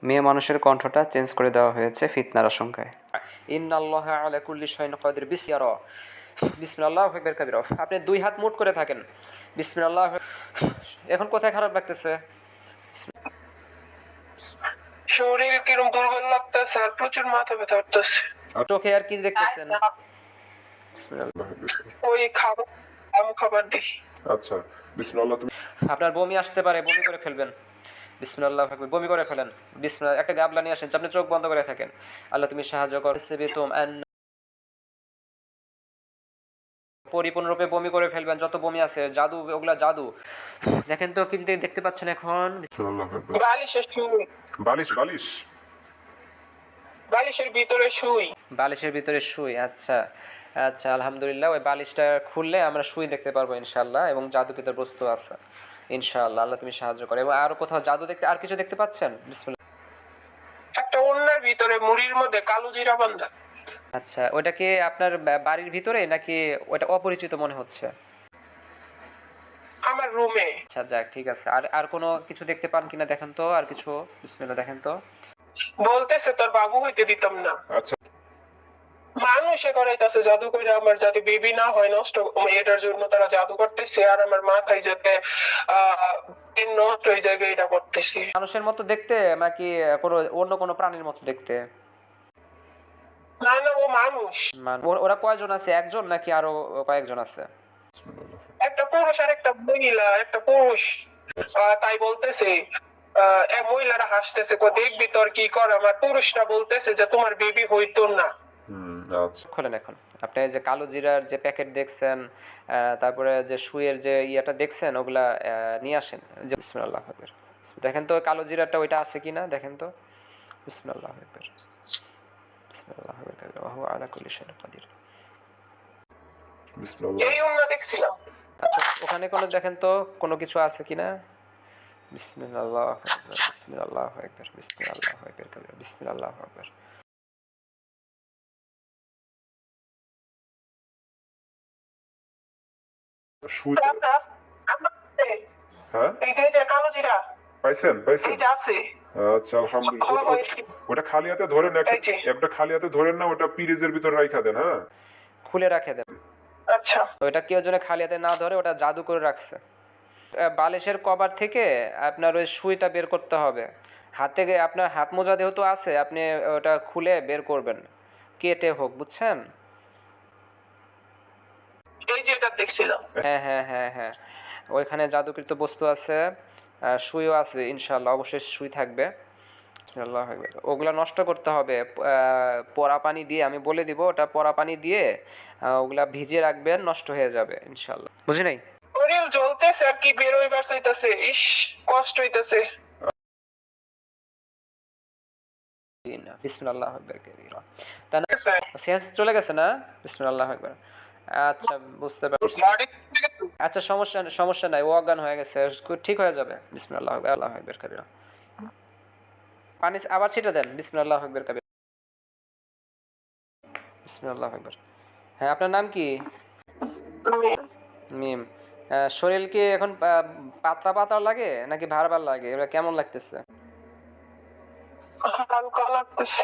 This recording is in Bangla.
মেয়ে মানুষের কণ্ঠটা চেঞ্জ করে দেওয়া হয়েছে ফিতনার আশঙ্কায়। ইন্নাল্লাহা আলা কুল্লি শাইইন কাদির বিসমিল্লাহ আকবার কাবীরা। আপনি দুই হাত মুঠ করে থাকেন। বিসমিল্লাহ। এখন কোথায় খারাপ লাগতেছে? শরীর কিরকম দুর্বল লাগতেছে আর প্রচুর মাথা ব্যথা করতেছে। চোখে আর কি দেখতেছেন? বিসমিল্লাহ। ওই খাবার দিই। আচ্ছা বিসমিল্লাহ। তুমি আপনার বমি আসতে পারে, বমি করে ফেলবেন। বিসমিল্লাহ আকবার, বমি করে ফেলেন। বিসমিল্লাহ। একটা গাবলা নিয়ে আসেন, আপনি চোখ বন্ধ করে থাকেন। আল্লাহ তুমি সাহায্য করো। পরিপূর্ণরূপে বমি করে ফেলবেন, যত বমি আছে, জাদু, ওগুলা জাদু। দেখেন তো কি দেখতে পাচ্ছেন এখন? বিসমিল্লাহ। বালিশের শুই। বালিশ বালিশ বালিশের ভিতরে শুই। বালিশের ভিতরে সুই। আচ্ছা আচ্ছা, আলহামদুলিল্লাহ। ওই বালিশটা খুললে আমরা সুই দেখতে পারবো ইনশাআল্লাহ, এবং জাদুকৃত বস্তু আছে ইনশাআল্লাহ। আল্লাহ তুমি সাহায্য করো। এবং আরো কোথাও জাদু দেখতে, আর কিছু দেখতে পাচ্ছেন? বিসমিল্লাহ। একটা ওড়নার ভিতরে মুড়ির মধ্যে কালো জিরা বান্ধা। আচ্ছা, ওটা কি আপনার বাড়ির ভিতরে নাকি ওটা অপরিচিত মনে হচ্ছে? আমার রুমে। আচ্ছা যাক, ঠিক আছে। আর আর কোনো কিছু দেখতে পান কিনা দেখেন তো, আর কিছু। বিসমিল্লাহ, দেখেন তো। বলতেছে তোর বাবু হইতে দিতাম না। আচ্ছা মানুষে করাইতেছে জাদু করে আমার যাতে বেবি না হয় নষ্ট, এটার জন্য তারা জাদু করতেছে। আর আমার মাথায় যাতে নষ্ট হয়ে যায় এটা করতেছে। মানুষের মতো দেখতে নাকি কোনো অন্য কোনো প্রাণীর মতো দেখতে? না না, ও মানুষ। ওরা কয়জন আছে? একজন নাকি আরো কয়েকজন আছে? একটা পুরুষ আর একটা মহিলা। একটা পুরুষ তাই বলতেছে, এক মহিলারা হাসতেছে, দেখবি তোর কি কর। আমার পুরুষটা বলতেছে যে তোমার বেবি হইতো না। আচ্ছা খোলেন এখন। আপনি যে কালো জিরার যে প্যাকেট দেখছেন, তারপরে যে সুইয়ের যে ইয়েটা দেখছেন, ওগুলা নিয়ে আসেন। যে বিসমিল্লাহ আকবার। দেখেন তো কালো জিরাটা ওইটা আছে কিনা দেখেন তো। বিসমিল্লাহ আকবার। বিসমিল্লাহ আকবার। ওয়া হুয়া আলা কুল্লি শাইইন কাদির। বিসমিল্লাহ। এই উন্না দেখছিলাম। আচ্ছা, ওখানে কোনো দেখেন তো কোনো কিছু আছে কিনা। বিসমিল্লাহ আকবার। বিসমিল্লাহ আকবার। বিসমিল্লাহ আকবার। বিসমিল্লাহ আকবার। সুই। হ্যাঁ এইটা যে কালো জিরা পাইছেন পাইছেন। এইটা আছে। আচ্ছা আলহামদুলিল্লাহ। ওটা খালি হাতে ধরেন, একটা খালি হাতে ধরেন না, ওটা পিরিজের ভিতর রাখা দেন। হ্যাঁ, খুলে রাখে দেন। আচ্ছা, ওটা কেউ যেন খালি হাতে না ধরে, ওটা জাদু করে রাখছে। বালিশের কভার থেকে আপনার ওই সুইটা বের করতে হবে। হাতে আপনার হাত মোজা যেহেতু আছে, আপনি ওটা খুলে বের করবেন, কেটে হোক, বুঝছেন? এই যে এটা দেখছিলাম। হ্যাঁ হ্যাঁ হ্যাঁ হ্যাঁ, ওইখানে জাদুকৃত বস্তু আছে, সুইও আছে ইনশাআল্লাহ, অবশ্যই সুই থাকবে। আল্লাহ আকবার। ওগুলা নষ্ট করতে হবে পরা পানি দিয়ে। আমি বলে দিব, ওটা পরা পানি দিয়ে ওগুলা ভিজিয়ে রাখবেন, নষ্ট হয়ে যাবে ইনশাআল্লাহ। বুঝি নাই? শরীর জ্বলতেছে আর কি বের হইবার চাইতেছে। ইস, কষ্ট হইতেছে। বিসমিল্লাহ আকবার কাবীরা। তা না, সেন্স চলে গেছে না? বিসমিল্লাহ আকবার। আচ্ছা, বুঝতে পারছি। আচ্ছা, সমস্যা নাই, ও অজ্ঞান হয়ে গেছে, ঠিক হয়ে যাবে। বিসমিল্লাহ আকবার। আল্লাহু আকবার কাবীরা। পানি আবার ছিটা দেন। বিসমিল্লাহ আকবার কাবীরা। বিসমিল্লাহ আকবার। হ্যাঁ, আপনার নাম কি? মিম। শরীর কি এখন পাতলা পাতলা লাগে নাকি ভার ভার লাগে? এগুলো কেমন লাগতেছে? হালকা লাগতেছে।